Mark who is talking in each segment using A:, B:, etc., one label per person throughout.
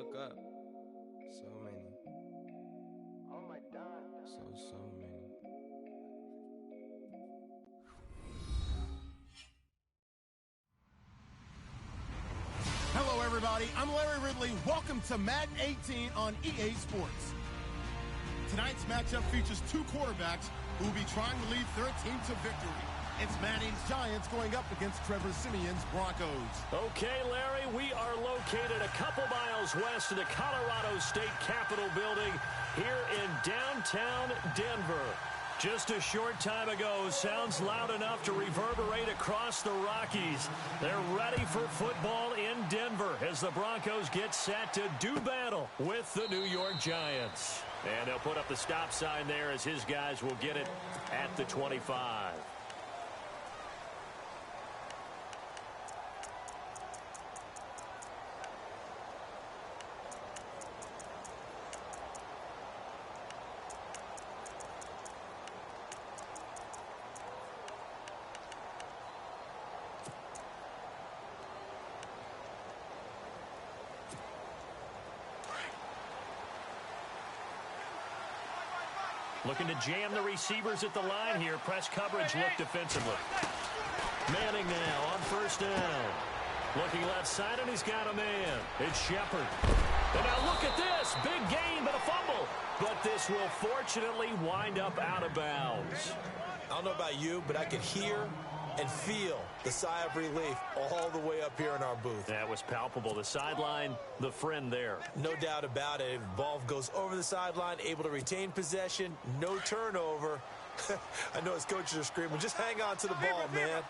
A: fuck up. So many. Oh my God. So many.
B: Hello, everybody. I'm Larry Ridley. Welcome to Madden 18 on EA Sports. Tonight's matchup features two quarterbacks who will be trying to lead their team to victory. It's Manning's Giants going up against Trevor Siemian's Broncos.
C: Okay, Larry, we are located a couple miles west of the Colorado State Capitol building here in downtown Denver. Just a short time ago, sounds loud enough to reverberate across the Rockies. They're ready for football in Denver as the Broncos get set to do battle with the New York Giants. And they'll put up the stop sign there as his guys will get it at the 25. Looking to jam the receivers at the line here. Press coverage look defensively. Manning now on first down. Looking left side, and he's got a man. It's Shepard. And now look at this. Big gain, but a fumble. But this will fortunately wind up out of bounds.
D: I don't know about you, but I could hear and feel the sigh of relief all the way up here in our booth.
C: That was palpable. The sideline, the friend there.
D: No doubt about it. If the ball goes over the sideline, able to retain possession, no turnover. I know his coaches are screaming, just hang on to the ball, man.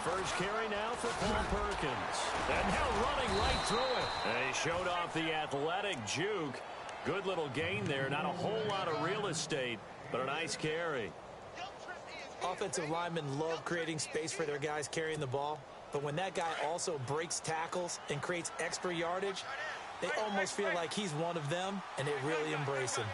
C: First carry now for Paul Perkins. And now running right through it. And he showed off the athletic juke. Good little gain there. Not a whole lot of real estate, but a nice carry.
D: Offensive linemen love creating space for their guys carrying the ball. But when that guy also breaks tackles and creates extra yardage, they almost feel like he's one of them, and they really embrace him.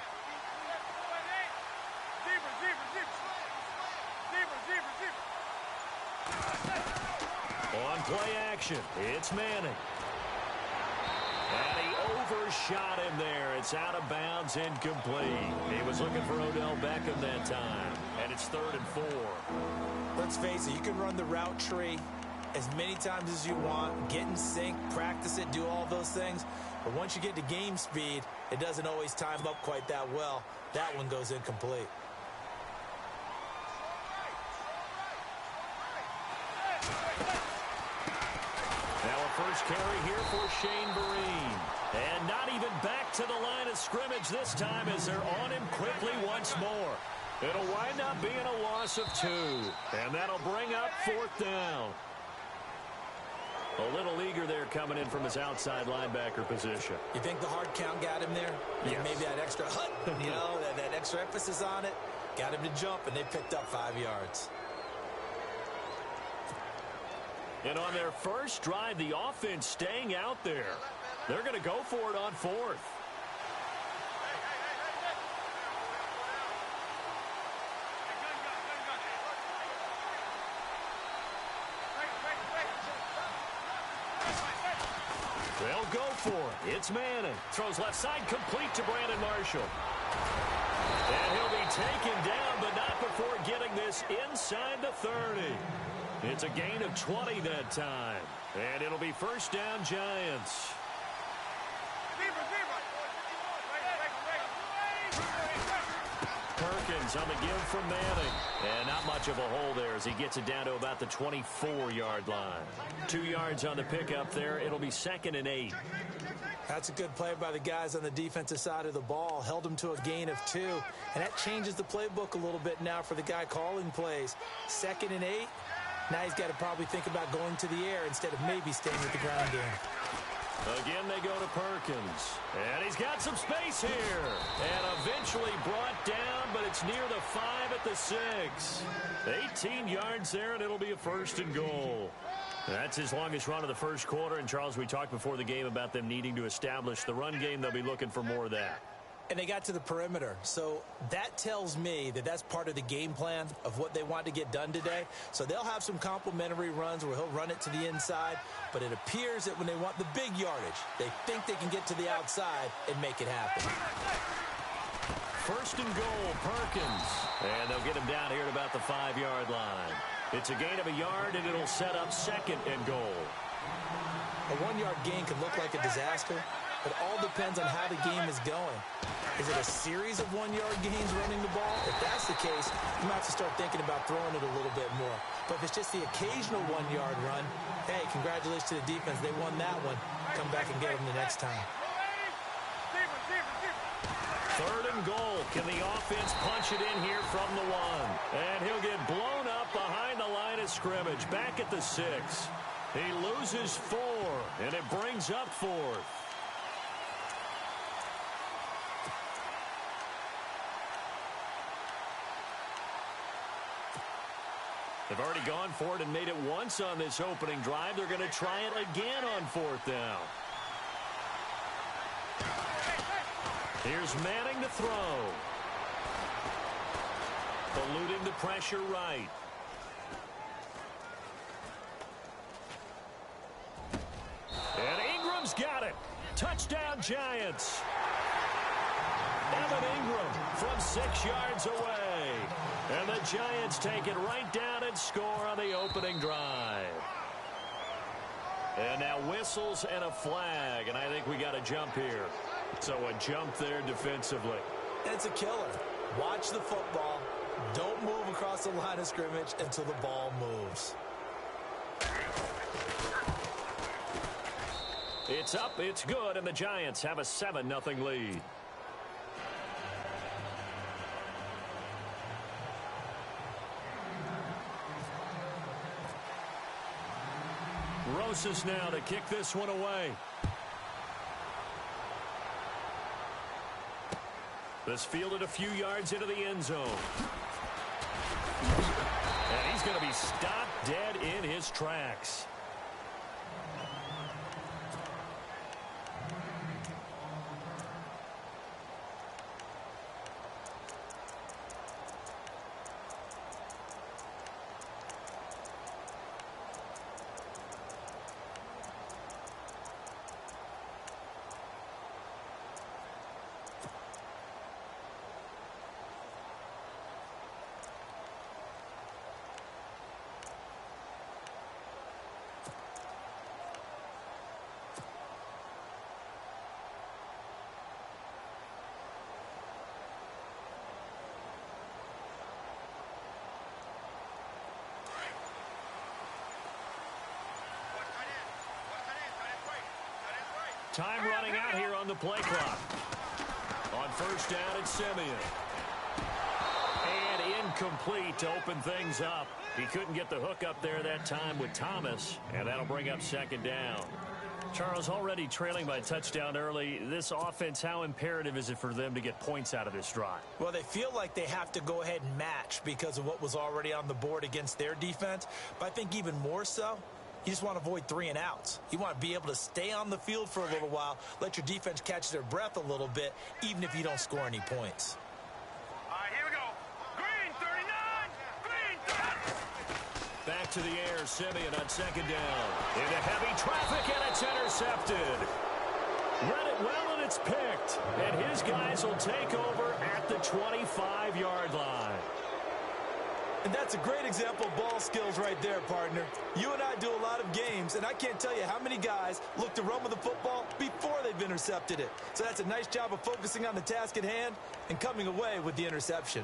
C: On play action, it's Manning. And he overshot him there. It's out of bounds, incomplete. He was looking for Odell Beckham that time. And it's 3rd and 4.
D: Let's face it, you can run the route tree as many times as you want, get in sync, practice it, do all those things. But once you get to game speed, it doesn't always time up quite that well. That one goes incomplete.
C: First carry here for Shane Vereen. And not even back to the line of scrimmage this time as they're on him quickly once more. It'll wind up being a loss of 2. And that'll bring up 4th down. A little eager there coming in from his outside linebacker position.
D: You think the hard count got him there?
C: Yes.
D: Maybe that extra that extra emphasis on it got him to jump, and they picked up 5 yards.
C: And on their first drive, the offense staying out there. They're going to go for it on 4th. They'll go for it. It's Manning. Throws left side complete to Brandon Marshall. And he'll be taken down, but not before getting this inside the 30. It's a gain of 20 that time. And it'll be first down, Giants. Perkins on the give from Manning. And not much of a hole there as he gets it down to about the 24-yard line. 2 yards on the pickup there. It'll be 2nd and 8.
D: That's a good play by the guys on the defensive side of the ball. Held him to a gain of 2. And that changes the playbook a little bit now for the guy calling plays. 2nd and 8. Now he's got to probably think about going to the air instead of maybe staying with the ground game.
C: Again, they go to Perkins. And he's got some space here. And eventually brought down, but it's near the 5 at the 6. 18 yards there, and it'll be a 1st and goal. That's his longest run of the first quarter. And, Charles, we talked before the game about them needing to establish the run game. They'll be looking for more of that.
D: And they got to the perimeter. So that tells me that that's part of the game plan of what they want to get done today. So they'll have some complementary runs where he'll run it to the inside. But it appears that when they want the big yardage, they think they can get to the outside and make it happen.
C: First and goal, Perkins. And they'll get him down here at about the 5-yard line. It's a gain of a yard, and it'll set up second and goal.
D: A 1-yard gain can look like a disaster. It all depends on how the game is going. Is it a series of 1-yard gains running the ball? If that's the case, you might have to start thinking about throwing it a little bit more. But if it's just the occasional 1-yard run, hey, congratulations to the defense. They won that one. Come back and get them the next time.
C: Third and goal. Can the offense punch it in here from the 1? And he'll get blown up behind the line of scrimmage. Back at the 6. He loses 4, and it brings up 4th. They've already gone for it and made it once on this opening drive. They're going to try it again on 4th down. Here's Manning to throw. Eluding the pressure right. And Ingram's got it. Touchdown, Giants. Evan Ingram from 6 yards away. And the Giants take it right down and score on the opening drive. And now whistles and a flag, and I think we got a jump here. So a jump there defensively.
D: It's a killer. Watch the football. Don't move across the line of scrimmage until the ball moves.
C: It's up, it's good, and the Giants have a 7-0 lead. Rosas now to kick this one away. This fielded a few yards into the end zone. And he's going to be stopped dead in his tracks. Time running out here on the play clock. On first down, it's Simeon. And incomplete to open things up. He couldn't get the hook up there that time with Thomas, and that'll bring up second down. Charles, already trailing by a touchdown early. This offense, how imperative is it for them to get points out of this drive?
D: Well, they feel like they have to go ahead and match because of what was already on the board against their defense. But I think even more so, you just want to avoid 3 and outs. You want to be able to stay on the field for a little while, let your defense catch their breath a little bit, even if you don't score any points.
E: All right, here we go. Green, 39. Green, 30.
C: Back to the air, Simeon on second down. Into heavy traffic, and it's intercepted. Read it well, and it's picked. And his guys will take over at the 25-yard line.
D: And that's a great example of ball skills right there, partner. You and I do a lot of games, and I can't tell you how many guys look to run with the football before they've intercepted it. So that's a nice job of focusing on the task at hand and coming away with the interception.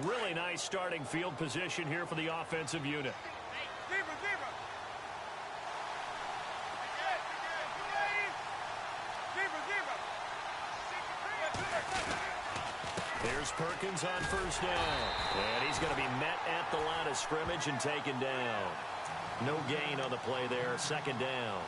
C: Really nice starting field position here for the offensive unit. Here's Perkins on first down. And he's going to be met at the line of scrimmage and taken down. No gain on the play there, second down.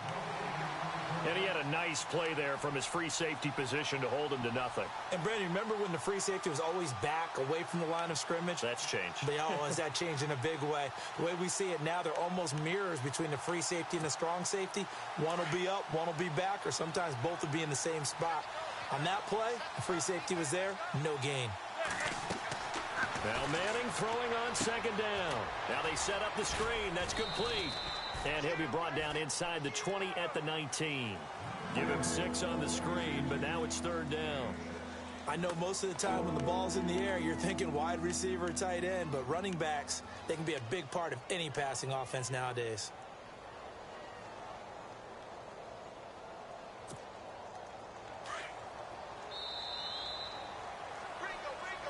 C: And he had a nice play there from his free safety position to hold him to nothing.
D: And, Brandon, remember when the free safety was always back away from the line of scrimmage?
C: That's changed.
D: Has that changed in a big way? The way we see it now, they're almost mirrors between the free safety and the strong safety. One will be up, one will be back, or sometimes both will be in the same spot. On that play, the free safety was there, no gain.
C: Now Manning throwing on second down. Now they set up the screen. That's complete. And he'll be brought down inside the 20 at the 19. Give him 6 on the screen, but now it's third down.
D: I know most of the time when the ball's in the air, you're thinking wide receiver, tight end, but running backs, they can be a big part of any passing offense nowadays.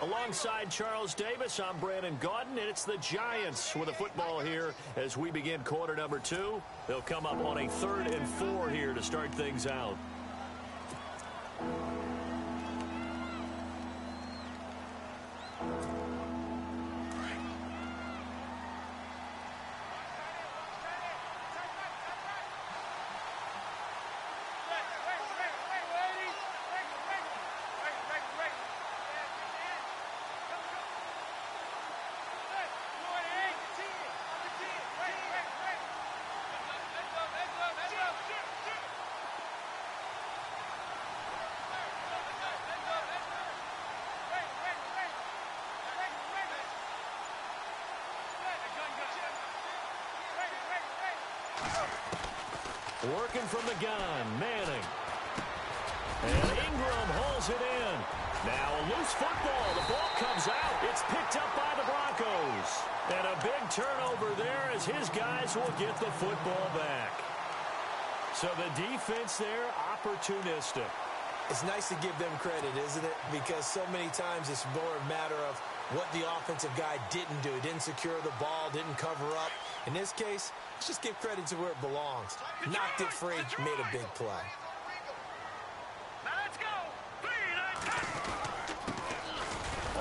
C: Alongside Charles Davis, I'm Brandon Gaudin, and it's the Giants with the football here as we begin quarter number 2. They'll come up on a 3rd and 4 here to start things out. Working from the gun, Manning. And Ingram hauls it in. Now a loose football. The ball comes out. It's picked up by the Broncos. And a big turnover there as his guys will get the football back. So the defense there, opportunistic.
D: It's nice to give them credit, isn't it? Because so many times it's more a matter of what the offensive guy didn't do. He didn't secure the ball, didn't cover up. In this case, let's just give credit to where it belongs. Knocked it free, made a big play.
E: Now let's go.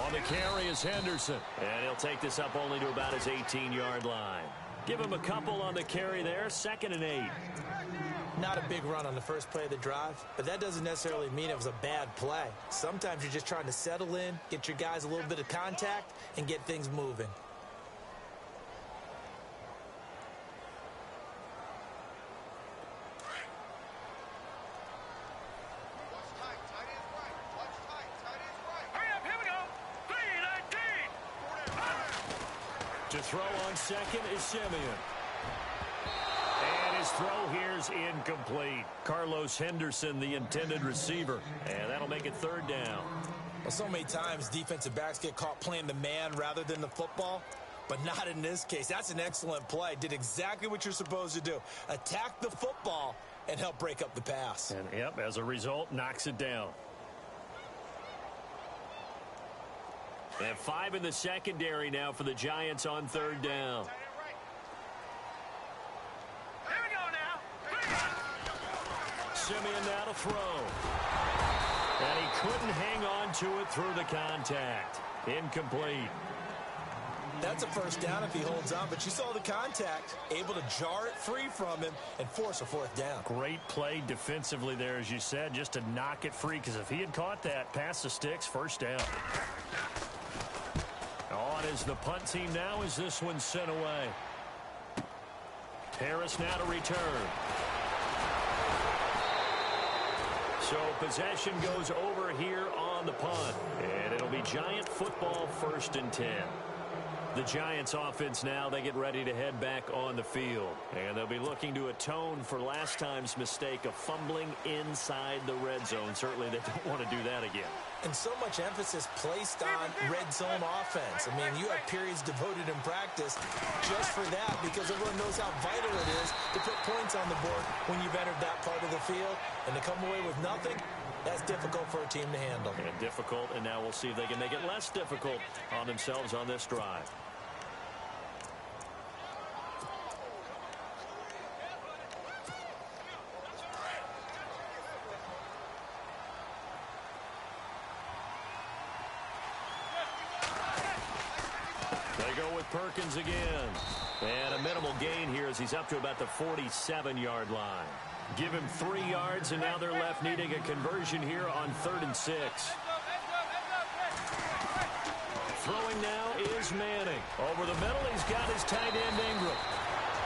C: On the carry is Henderson. And he'll take this up only to about his 18-yard line. Give him a couple on the carry there, 2nd and 8.
D: Not a big run on the first play of the drive, but that doesn't necessarily mean it was a bad play. Sometimes you're just trying to settle in, get your guys a little bit of contact, and get things moving.
C: To throw on second is Simeon. And his throw here's incomplete. Carlos Henderson, the intended receiver. And that'll make it 3rd down.
D: Well, so many times defensive backs get caught playing the man rather than the football, but not in this case. That's an excellent play. Did exactly what you're supposed to do. Attack the football and help break up the pass.
C: And, yep, as a result, knocks it down. They have 5 in the secondary now for the Giants on 3rd down.
E: Here we go now.
C: Simeon now to throw. And he couldn't hang on to it through the contact. Incomplete.
D: That's a first down if he holds on, but you saw the contact. Able to jar it free from him and force a 4th down.
C: Great play defensively there, as you said, just to knock it free, because if he had caught that, past the sticks, 1st down. On is the punt team now as this one's sent away. Harris now to return. So possession goes over here on the punt. And it'll be Giant football, 1st and 10. The Giants offense now, they get ready to head back on the field. And they'll be looking to atone for last time's mistake of fumbling inside the red zone. Certainly they don't want to do that again.
D: And so much emphasis placed on red zone offense. I mean, you have periods devoted in practice just for that, because everyone knows how vital it is to put points on the board when you've entered that part of the field. And to come away with nothing, that's difficult for a team to handle.
C: And difficult, and now we'll see if they can make it less difficult on themselves on this drive. Perkins again. And a minimal gain here as he's up to about the 47-yard line. Give him 3 yards, and now they're left needing a conversion here on 3rd and 6. Throwing now is Manning. Over the middle, he's got his tight end Ingram.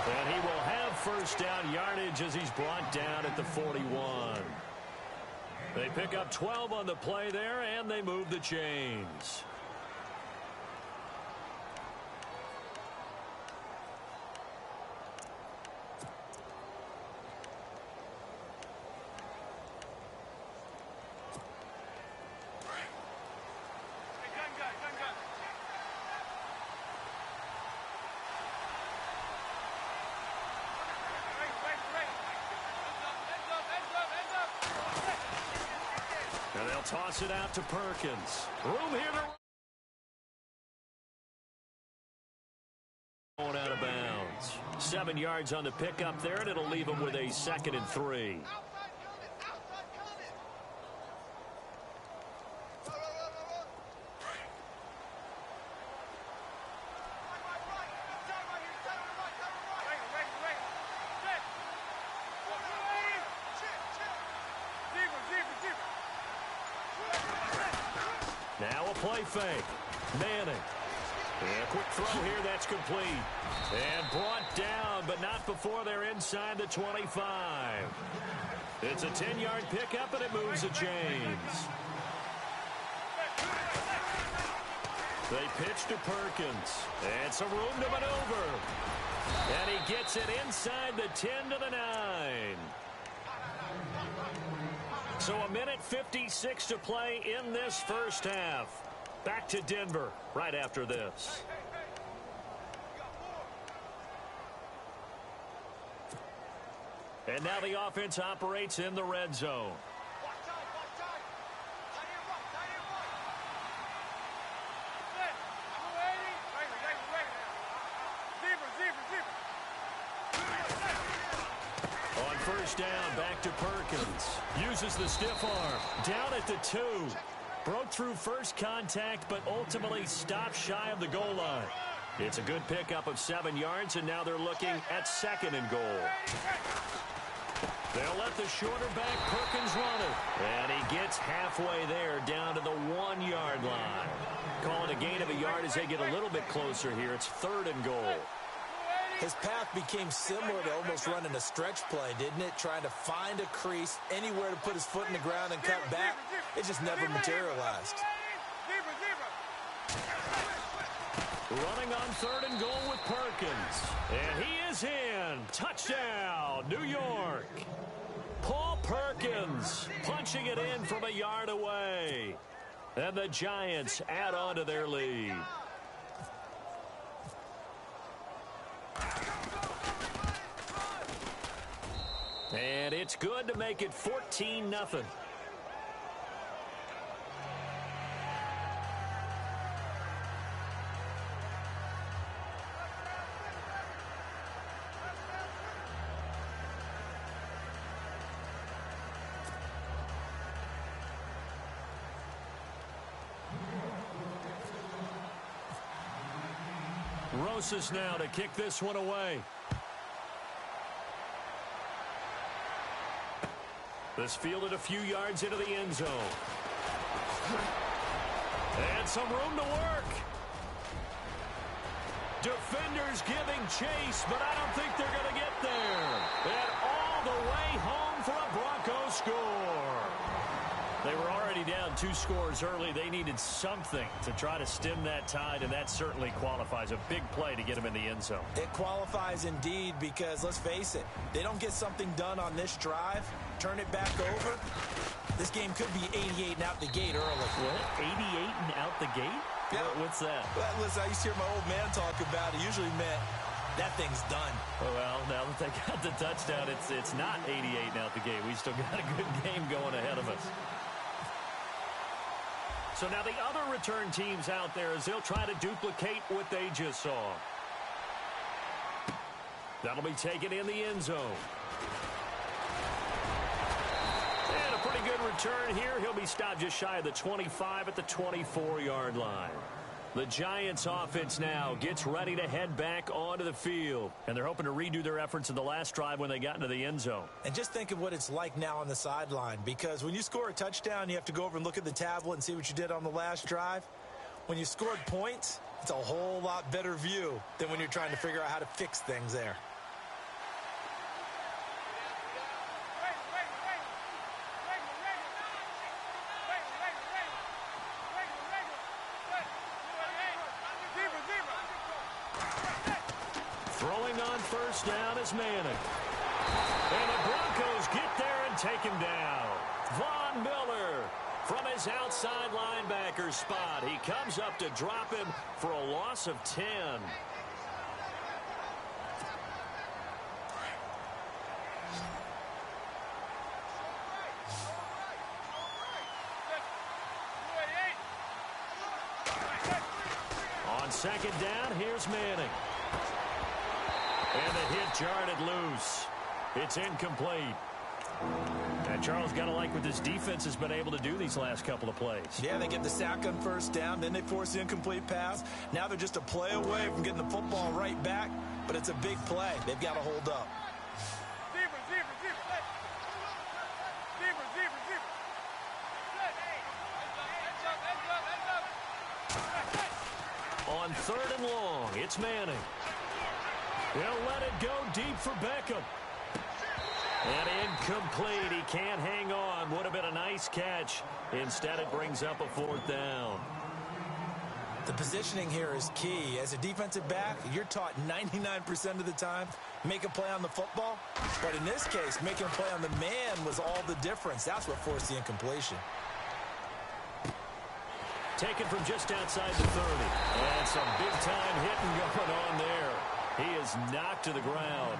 C: And he will have 1st down yardage as he's brought down at the 41. They pick up 12 on the play there, and they move the chains. And they'll toss it out to Perkins. Room here to... Going out of bounds. 7 yards on the pickup there, and it'll leave them with a 2nd and 3. Now a play fake. Manning. And a quick throw here, that's complete. And brought down, but not before they're inside the 25. It's a 10-yard pickup, and it moves the chains. They pitch to Perkins. And some room to maneuver. And he gets it inside the 10 to the 9. So 1:56 to play in this first half. Back to Denver right after this. And now the offense operates in the red zone. On first down, back to Perkins. Uses the stiff arm. Down at the 2. Broke through first contact, but ultimately stopped shy of the goal line. It's a good pickup of 7 yards, and now they're looking at 2nd and goal. They'll let the shorter back Perkins run it. And he gets halfway there, down to the 1-yard line. Calling a gain of a yard as they get a little bit closer here. It's 3rd and goal.
D: His path became similar to almost running a stretch play, didn't it? Trying to find a crease, anywhere to put his foot in the ground and cut back. It just never materialized.
C: Running on 3rd and goal with Perkins. And he is in. Touchdown, New York. Paul Perkins punching it in from a yard away. And the Giants add on to their lead. And it's good to make it 14-0. Rosas now to kick this one away. This fielded a few yards into the end zone. And some room to work. Defenders giving chase, but I don't think they're going to get there. And all the way home for a Bronco score. They were already down 2 scores early. They needed something to try to stem that tide, and that certainly qualifies. A big play to get them in the end zone.
D: It qualifies indeed because, let's face it, they don't get something done on this drive, turn it back over, this game could be 88 and out the gate early.
C: What? 88 and out the gate?
D: Yeah.
C: What's that?
D: Well, listen, I used to hear my old man talk about it. Usually meant that thing's done.
C: Well, now that they got the touchdown, it's not 88 and out the gate. We still got a good game going ahead of us. So now the other return teams out there as they'll try to duplicate what they just saw. That'll be taken in the end zone. And a pretty good return here. He'll be stopped just shy of the 25 at the 24-yard line. The Giants offense now gets ready to head back onto the field. And they're hoping to redo their efforts in the last drive when they got into the end zone.
D: And just think of what it's like now on the sideline, because when you score a touchdown, you have to go over and look at the tablet and see what you did on the last drive. When you scored points, it's a whole lot better view than when you're trying to figure out how to fix things there.
C: first down is Manning. And the Broncos get there and take him down. Von Miller from his outside linebacker spot. He comes up to drop him for a loss of 10. On second down, here's Manning. And the hit jarred it loose. It's incomplete. And Charles, got to like what this defense has been able to do these last couple of plays.
D: Yeah, they get the sack on first down, then they force the incomplete pass. Now they're just a play away from getting the football right back, but it's a big play. They've got to hold up.
C: On third and long, it's Manning. He'll let it go deep for Beckham. And incomplete. He can't hang on. Would have been a nice catch. Instead, it brings up a fourth down.
D: The positioning here is key. As a defensive back, you're taught 99% of the time, make a play on the football. But in this case, making a play on the man was all the difference. That's what forced the incompletion.
C: Taken from just outside the 30. And some big-time hitting going on there. He is knocked to the ground.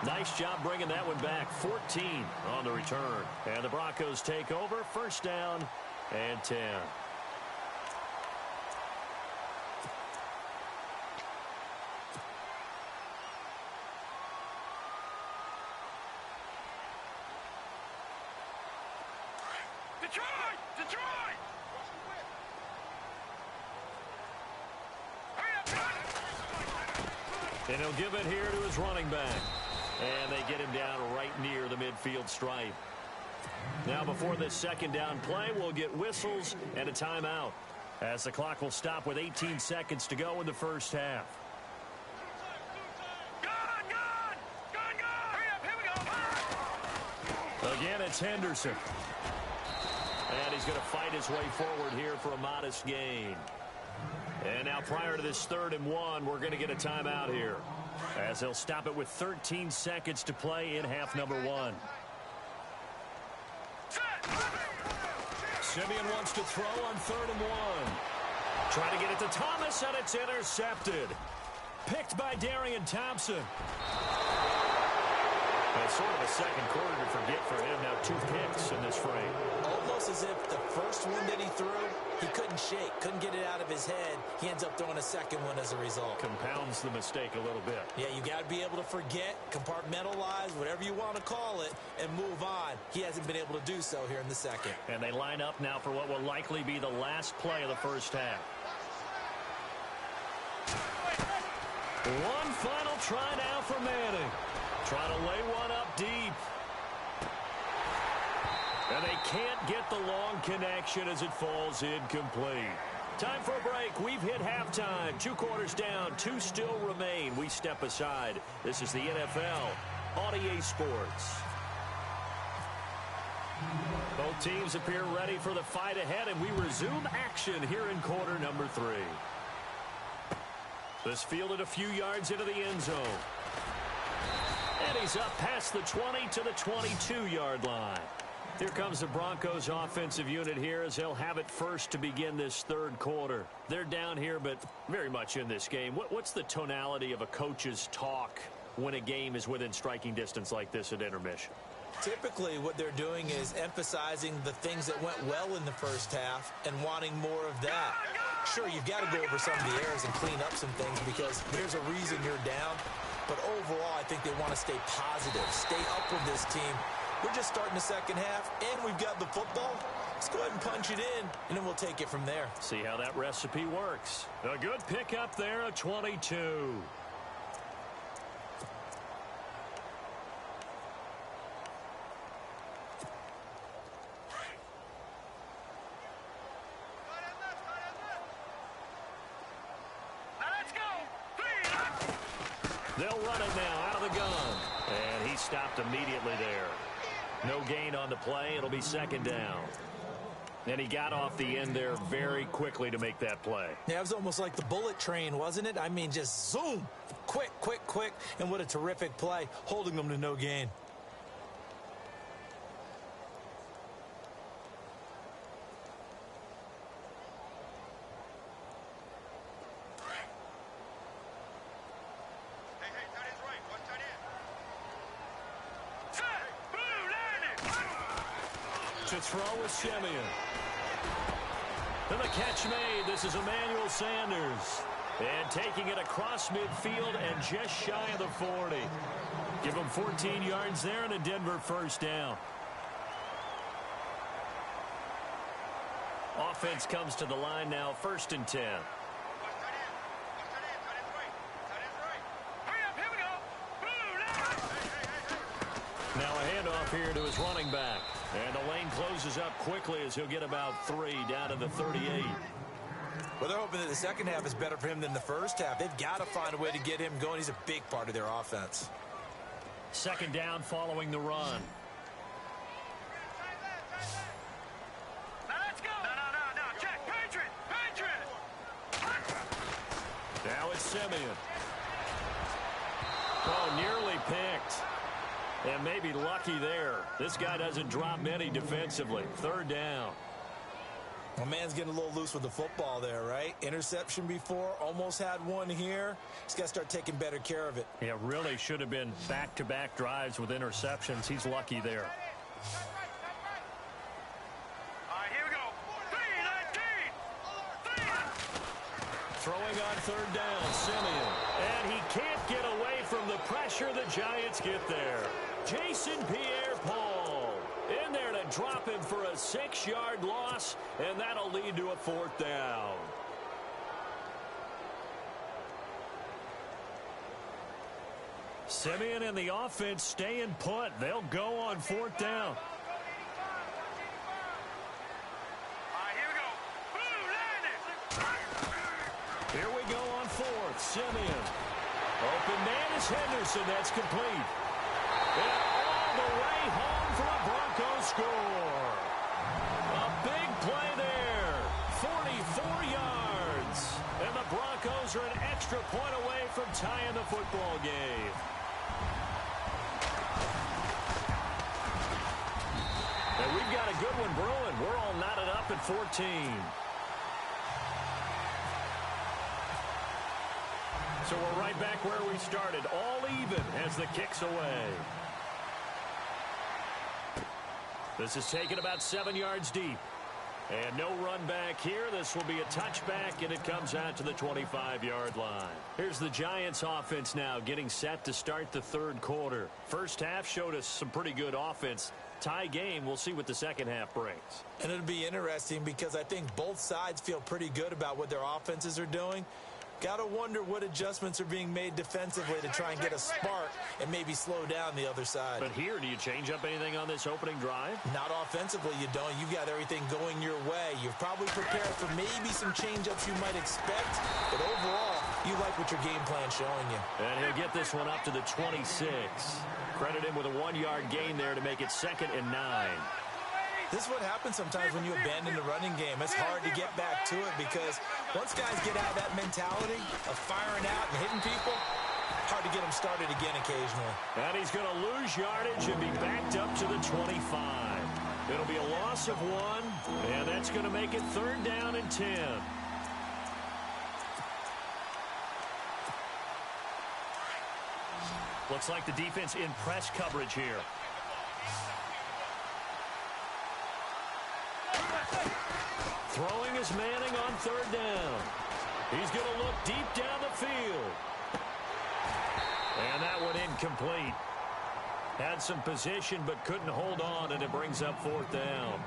C: Nice job bringing that one back. 14 on the return. And the Broncos take over. First down and 10.
E: Detroit! Detroit!
C: And he'll give it here to his running back. And they get him down right near the midfield stripe. Now before this second down play, we'll get whistles and a timeout, as the clock will stop with 18 seconds to go in the first half. Again, it's Henderson. And he's going to fight his way forward here for a modest gain. And now prior to this 3rd and 1, we're going to get a timeout here, as they'll stop it with 13 seconds to play in half number 1. Simeon wants to throw on 3rd and 1. Trying to get it to Thomas, and it's intercepted. Picked by Darian Thompson. That's sort of a second quarter to forget for him. Now 2 picks in this frame.
D: Almost as if the first one that he threw, he couldn't shake, couldn't get it out of his head. He ends up throwing a second one as a result.
C: Compounds the mistake a little bit.
D: Yeah, you got to be able to forget, compartmentalize, whatever you want to call it, and move on. He hasn't been able to do so here in the second.
C: And they line up now for what will likely be the last play of the first half. One final try now for Manning. Trying to lay one up deep. And they can't get the long connection as it falls incomplete. Time for a break. We've hit halftime. 2 quarters down. 2 still remain. We step aside. This is the NFL on EA Sports. Both teams appear ready for the fight ahead, and we resume action here in quarter number 3. This fielded a few yards into the end zone. And he's up past the 20 to the 22-yard line. Here comes the Broncos offensive unit here as they'll have it first to begin this 3rd quarter. They're down here, but very much in this game. What's the tonality of a coach's talk when a game is within striking distance like this at intermission?
D: Typically, what they're doing is emphasizing the things that went well in the first half and wanting more of that. Sure, you've got to go over some of the errors and clean up some things because there's a reason you're down. But overall, I think they want to stay positive, stay up with this team. We're just starting the second half, and we've got the football. Let's go ahead and punch it in, and then we'll take it from there.
C: See how that recipe works. A good pickup there, a 22. They'll run it now out of the gun. And he stopped immediately there. No gain on the play. It'll be second down. And he got off the end there very quickly to make that play.
D: Yeah, it was almost like the bullet train, wasn't it? I mean, just zoom. Quick, quick, quick. And what a terrific play, holding them to no gain.
C: To throw with Simeon. And the catch made. This is Emmanuel Sanders. And taking it across midfield and just shy of the 40. Give him 14 yards there and a Denver first down. Offense comes to the line now, 1st and 10. Now a handoff here to his running back. And the lane closes up quickly as he'll get about 3 down to the 38.
D: Well, they're hoping that the second half is better for him than the first half. They've got to find a way to get him going. He's a big part of their offense.
C: 2nd down following the run.
E: Now let's go. No. Check. Patriot.
C: Now it's Simeon. Oh, nearly picked. And maybe lucky there. This guy doesn't drop many defensively. 3rd down.
D: Well, man's getting a little loose with the football there, right? Interception before, almost had one here. He's got to start taking better care of it.
C: Yeah, really should have been back-to-back drives with interceptions. He's lucky there.
E: All right, here we go. 3-19.
C: Throwing on 3rd down, Simeon. And he can't get away from the pressure the Giants get there. Jason Pierre-Paul in there to drop him for a 6-yard loss, and that'll lead to a 4th down. Simeon and the offense stay in put. They'll go on 4th down.
E: All right, here we go.
C: Here we go on 4th. Simeon. Open man is Henderson. That's complete. And all the way home for a Broncos score. A big play there. 44 yards. And the Broncos are an extra point away from tying the football game. And we've got a good one brewing. We're all knotted up at 14. So we're right back where we started, all even as the kick's away. This is taken about 7 yards deep. And no run back here. This will be a touchback, and it comes out to the 25-yard line. Here's the Giants offense now getting set to start the 3rd quarter. First half showed us some pretty good offense. Tie game, we'll see what the second half brings.
D: And it'll be interesting because I think both sides feel pretty good about what their offenses are doing. Got to wonder what adjustments are being made defensively to try and get a spark and maybe slow down the other side.
C: But here, do you change up anything on this opening drive?
D: Not offensively, you don't. You've got everything going your way. You've probably prepared for maybe some change-ups you might expect, but overall, you like what your game plan's showing you.
C: And he'll get this one up to the 26. Credit him with a 1-yard gain there to make it 2nd and 9.
D: This is what happens sometimes when you abandon the running game. It's hard to get back to it because once guys get out of that mentality of firing out and hitting people, hard to get them started again occasionally.
C: And he's going to lose yardage and be backed up to the 25. It'll be a loss of 1, and that's going to make it 3rd down and 10. Looks like the defense in press coverage here. Throwing is Manning on 3rd down. He's going to look deep down the field. And that one incomplete. Had some position but couldn't hold on, and it brings up 4th down.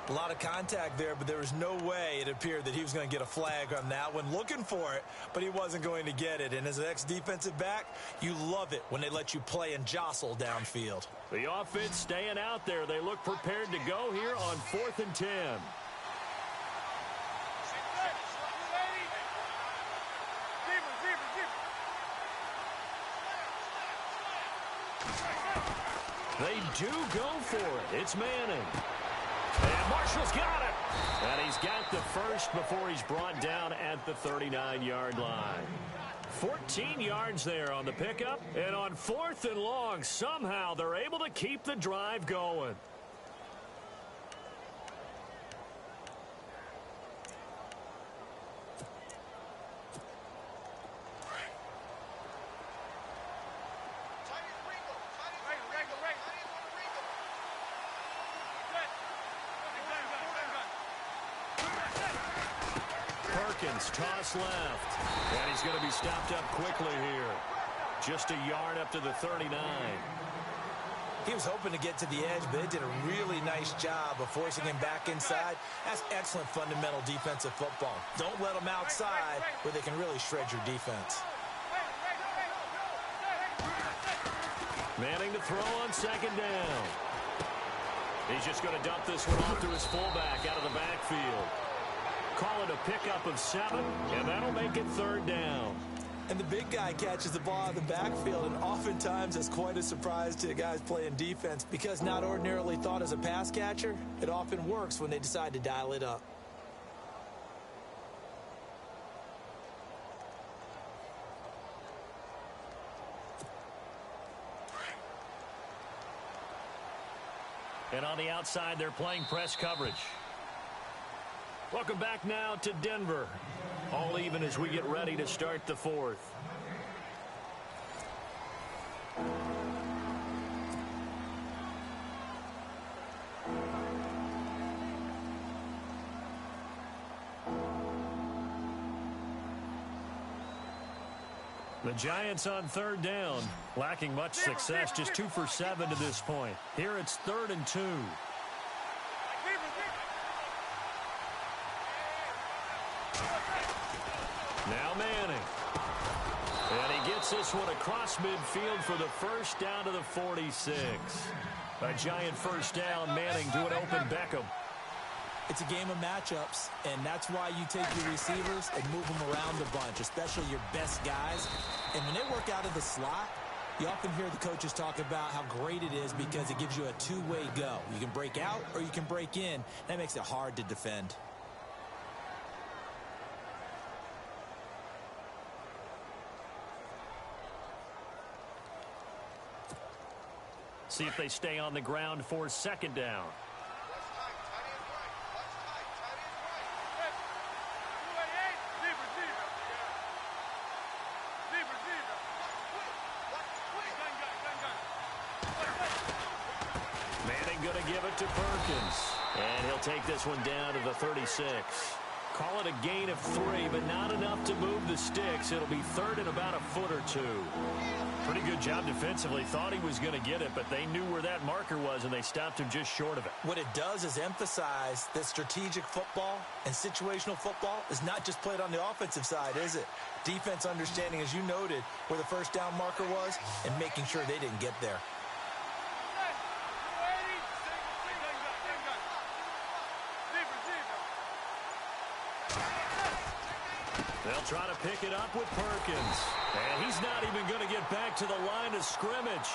D: A lot of contact there, but there was no way it appeared that he was going to get a flag on that one. Looking for it, but he wasn't going to get it. And as an ex-defensive back, you love it when they let you play and jostle downfield.
C: The offense staying out there. They look prepared to go here on 4th and 10. They do go for it. It's Manning. And Marshall's got it. And he's got the first before he's brought down at the 39-yard line. 14 yards there on the pickup. And on 4th and long, somehow they're able to keep the drive going. Toss left. And he's going to be stopped up quickly here. Just a yard up to the 39.
D: He was hoping to get to the edge, but it did a really nice job of forcing him back inside. That's excellent fundamental defensive football. Don't let them outside where they can really shred your defense.
C: Manning to throw on 2nd down. He's just going to dump this one off to his fullback out of the backfield. Call it a pickup of 7, and that'll make it 3rd down.
D: And the big guy catches the ball out of the backfield, and oftentimes it's quite a surprise to the guys playing defense because not ordinarily thought as a pass catcher, it often works when they decide to dial it up.
C: And on the outside, they're playing press coverage. Welcome back now to Denver. All even as we get ready to start the 4th. The Giants on 3rd down, lacking much success, just 2 for 7 to this point. Here it's 3rd and 2. Now Manning. And he gets this one across midfield for the first down to the 46. A Giant first down, Manning to an open Beckham.
D: It's a game of matchups, and that's why you take your receivers and move them around a bunch, especially your best guys. And when they work out of the slot, you often hear the coaches talk about how great it is because it gives you a two-way go. You can break out or you can break in. That makes it hard to defend.
C: See if they stay on the ground for 2nd down. Manning going to give it to Perkins. And he'll take this one down to the 36. Call it a gain of 3, but not enough to move the sticks. It'll be 3rd and about a foot or 2. Pretty good job defensively. Thought he was going to get it, but they knew where that marker was, and they stopped him just short of it.
D: What it does is emphasize that strategic football and situational football is not just played on the offensive side, is it? Defense understanding, as you noted, where the first down marker was and making sure they didn't get there.
C: They'll try to pick it up with Perkins. And he's not even going to get back to the line of scrimmage.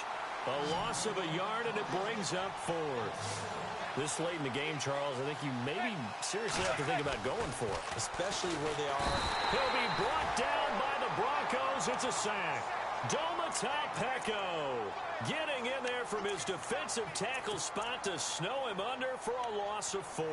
C: A loss of a yard, and it brings up 4th. This late in the game, Charles, I think you maybe seriously have to think about going for it.
D: Especially where they are.
C: He'll be brought down by the Broncos. It's a sack. Domata-Peko getting in there from his defensive tackle spot to snow him under for a loss of 4.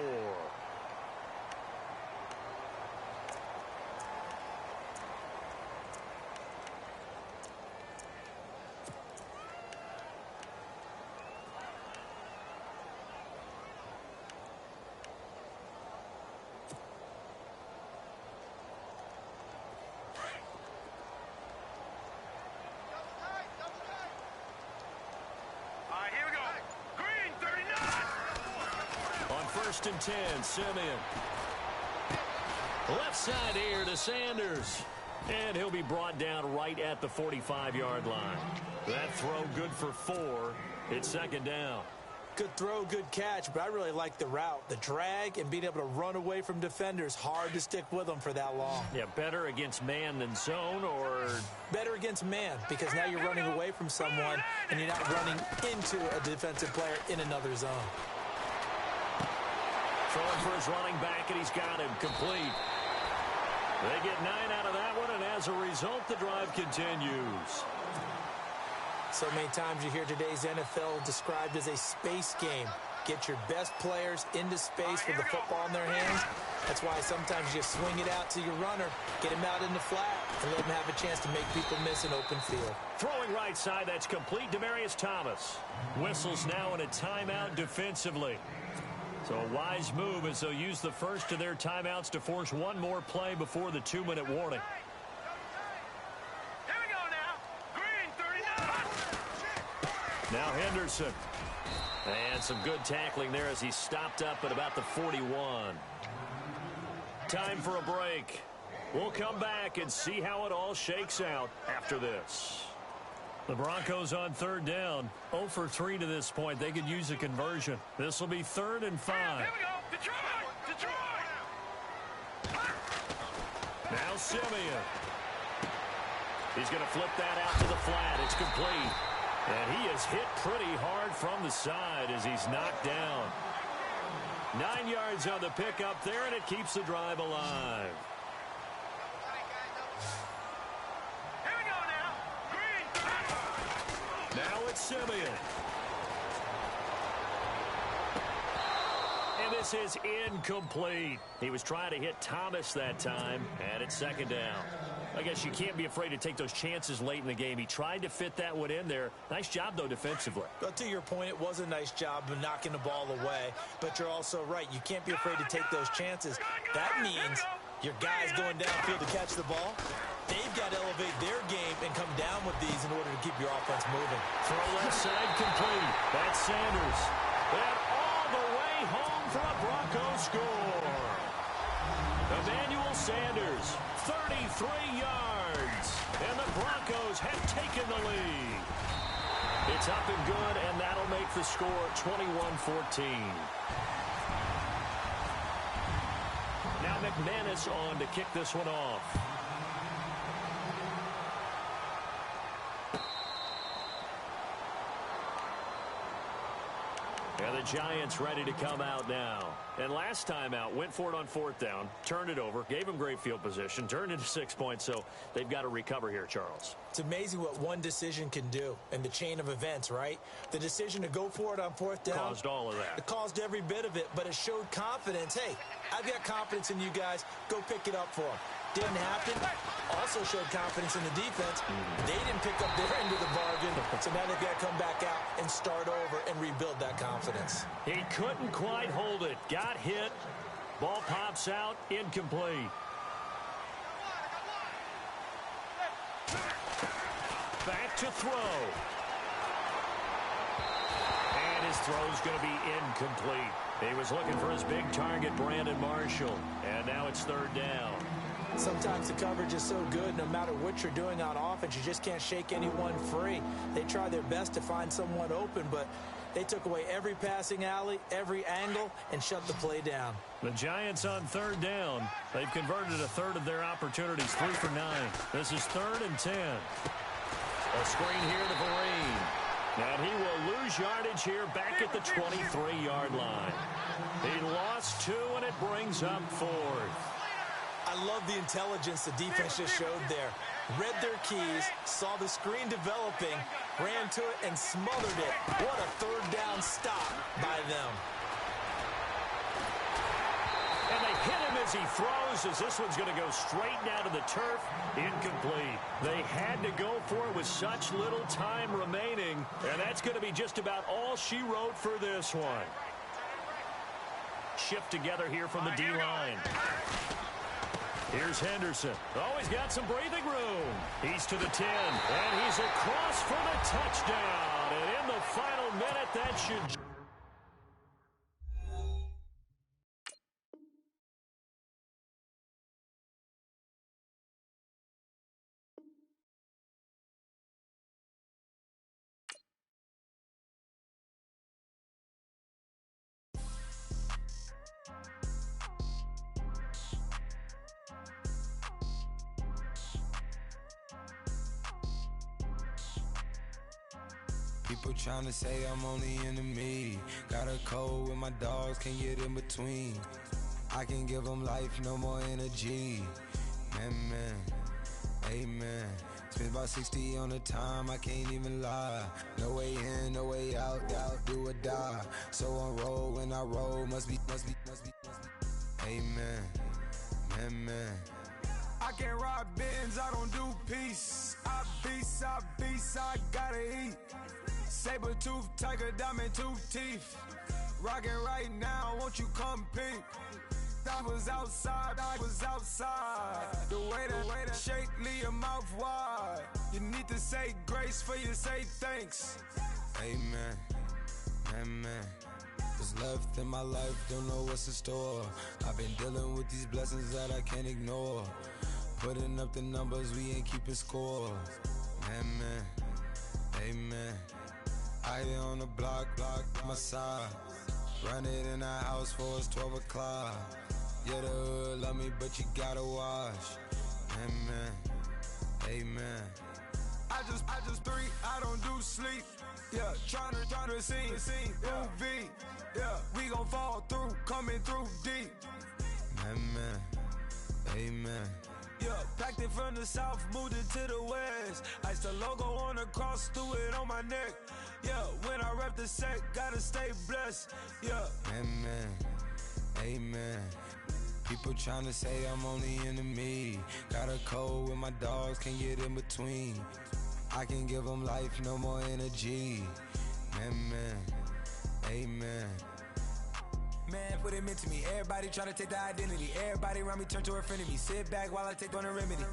C: First and 10, Simeon. Left side here to Sanders. And he'll be brought down right at the 45-yard line. That throw good for 4. It's 2nd down.
D: Good throw, good catch, but I really like the route. The drag and being able to run away from defenders. Hard to stick with them for that long.
C: Yeah, better against man than zone, or?
D: Better against man, because now you're running away from someone and you're not running into a defensive player in another zone.
C: Throwing for his running back, and he's got him complete. They get 9 out of that one, and as a result, the drive continues.
D: So many times you hear today's NFL described as a space game. Get your best players into space with the football in their hands. That's why sometimes you swing it out to your runner, get him out in the flat, and let him have a chance to make people miss an open field.
C: Throwing right side, that's complete. Demaryius Thomas. Whistles now in a timeout defensively. So a wise move as they'll use the first of their timeouts to force one more play before the 2-minute warning.
E: Here we go now. Green 39.
C: Now Henderson. And some good tackling there as he stopped up at about the 41. Time for a break. We'll come back and see how it all shakes out after this. The Broncos on third down. 0 for 3 to this point. They could use a conversion. This will be 3rd and 5.
E: Here we go. Detroit.
C: Now Simeon. He's going to flip that out to the flat. It's complete. And he is hit pretty hard from the side as he's knocked down. 9 yards on the pickup there, and it keeps the drive alive.
E: Here we go now. Green.
C: Now it's Simeon. And this is incomplete. He was trying to hit Thomas that time, and it's 2nd down. I guess you can't be afraid to take those chances late in the game. He tried to fit that one in there. Nice job, though, defensively.
D: But to your point, it was a nice job of knocking the ball away. But you're also right. You can't be afraid to take those chances. That means your guys going downfield to catch the ball, they've got to elevate their game and come down with these in order to keep your offense moving.
C: Throw left side complete. That's Sanders. And all the way home for a Broncos score. Emmanuel Sanders, 33 yards, and the Broncos have taken the lead. It's up and good, and that'll make the score 21-14. Now McManus on to kick this one off. And the Giants ready to come out now. And last time out, went for it on 4th down, turned it over, gave them great field position, turned into 6 points, so they've got to recover here, Charles.
D: It's amazing what one decision can do in the chain of events, right? The decision to go for it on 4th down.
C: Caused all of that.
D: It caused every bit of it, but it showed confidence. Hey, I've got confidence in you guys. Go pick it up for them. Didn't happen. Also showed confidence in the defense. They didn't pick up their end of the bargain, so now they've got to come back out and start over and rebuild that confidence.
C: He couldn't quite hold it. Got hit. Ball pops out. Incomplete. Back to throw. And his throw's going to be incomplete. He was looking for his big target, Brandon Marshall. And now it's 3rd down.
D: Sometimes the coverage is so good, no matter what you're doing on offense, you just can't shake anyone free. They try their best to find someone open, but they took away every passing alley, every angle, and shut the play down.
C: The Giants on 3rd down. They've converted 1/3 of their opportunities, 3 for 9. This is 3rd and 10. A screen here to Vereen. And he will lose yardage here back at the 23-yard line. He lost 2, and it brings up 4th.
D: I love the intelligence the defense just showed there. Read their keys, saw the screen developing, ran to it, and smothered it. What a 3rd down stop by them.
C: And they hit him as he throws, as this one's going to go straight down to the turf. Incomplete. They had to go for it with such little time remaining, and that's going to be just about all she wrote for this one. Shift together here from the D-line. Here's Henderson. Oh, he's got some breathing room. He's to the 10, and he's across for the touchdown. And in the final minute, that should...
A: People tryna say I'm only enemy. Got a code with my dogs, can't get in between. I can give them life, no more energy. Man, amen. Spent about 60 on the time, I can't even lie. No way in, no way out, do or die. So on roll, when I roll, must be. Amen, man. I can't ride Benz, I don't do peace. I beast, I gotta eat. Saber tooth, tiger, diamond tooth teeth. Rockin' right now, won't you come peek? I was outside. The way that shake, leave your mouth wide. You need to say grace for you say thanks. Amen, What's left in my life, don't know what's in store. I've been dealing with these blessings that I can't ignore. Putting up the numbers, we ain't keeping score. Amen. I here on the block, my side. Run it in the house for us 12 o'clock. Yeah, the hood love me, but you gotta watch. Amen. I just three, I don't do sleep. Yeah, tryna see movie. Yeah, we gon' fall through, coming through deep. Amen. Yeah, packed it from the south, moved it to the west. Iced the logo on the cross, threw it on my neck. Yeah, when I rep the set, gotta stay blessed. Yeah. Amen. People tryna say I'm only enemy. Got a code with my dogs, can't get in between. I can give them life, no more energy. Amen. Man, what it meant to me. Everybody tryna take the identity. Everybody around me turn to a friend of me. Sit back while I take on a remedy.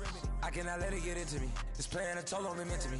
A: I cannot let it get into me. It's playing a toll on me mentally.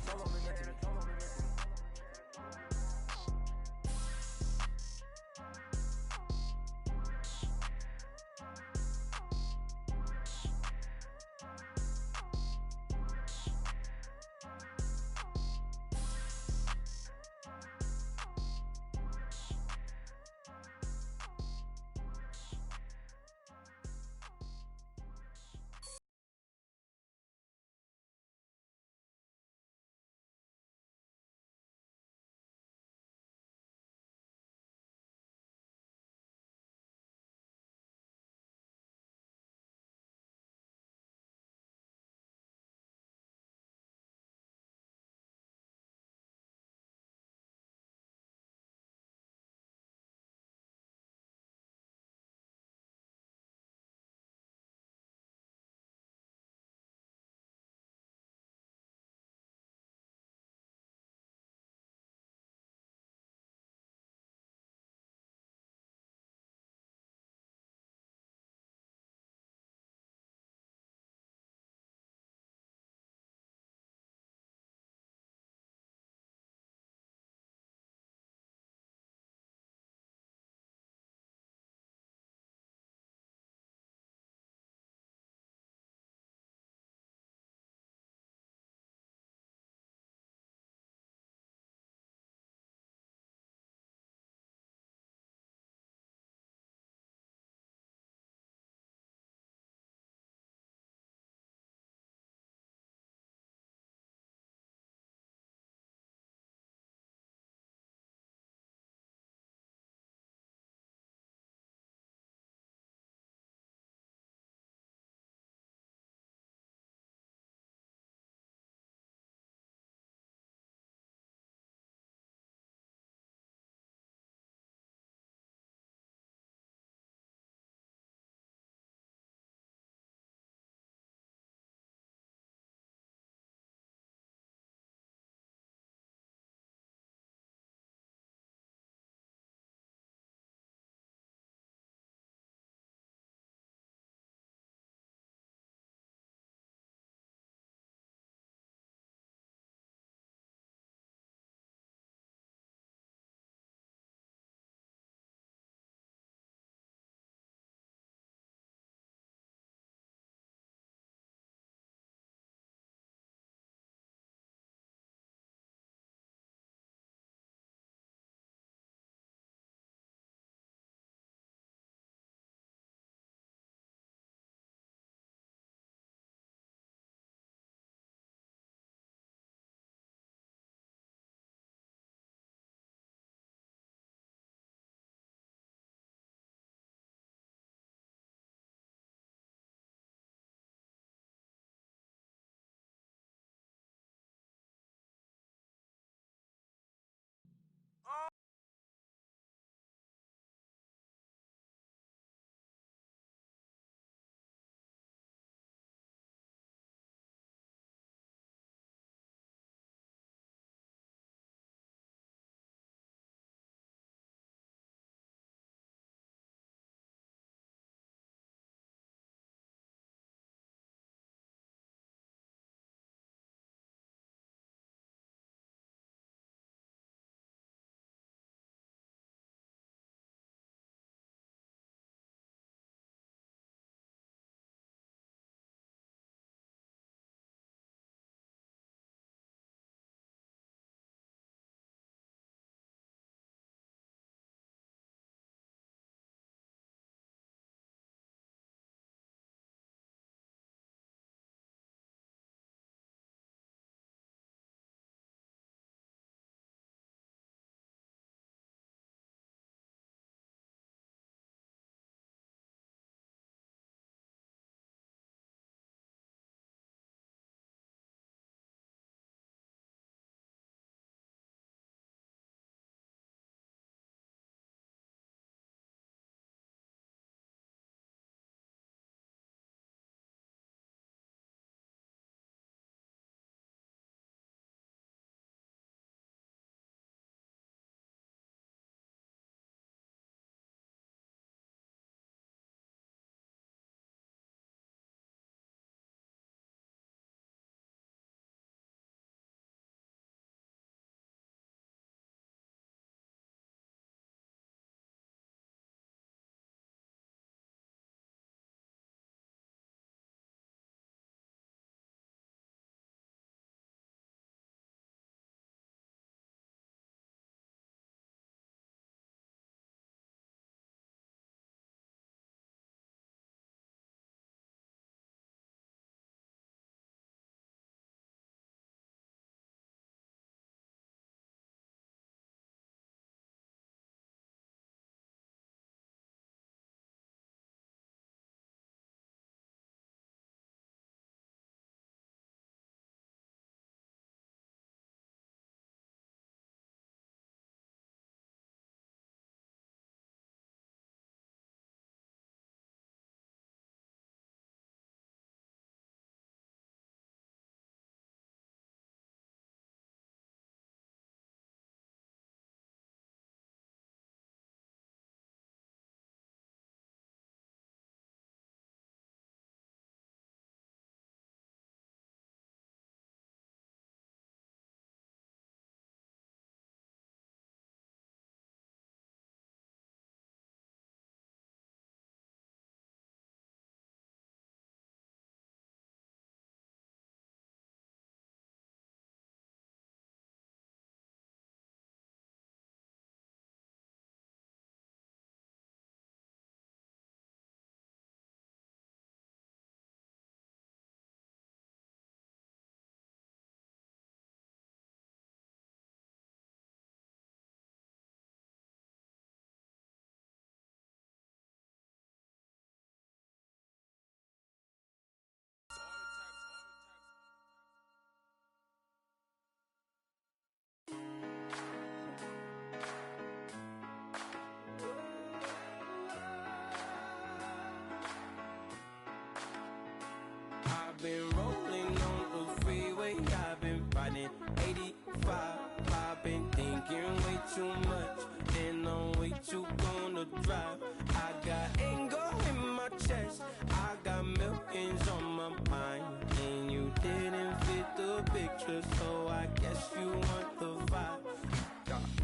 F: vibe. I've been thinking way too much, and I'm way too gonna drive. I got anger in my chest, I got millions on my mind, and you didn't fit the picture, so I guess you want the vibe.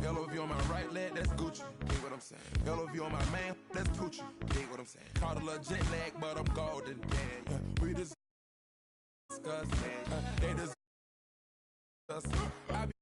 G: LOV on my right leg, that's Gucci. Dig what I'm saying? LOV on my man, that's Gucci. Dig what I'm saying? Caught a little jet lag, but I'm golden. Yeah. We discuss, they discuss. I be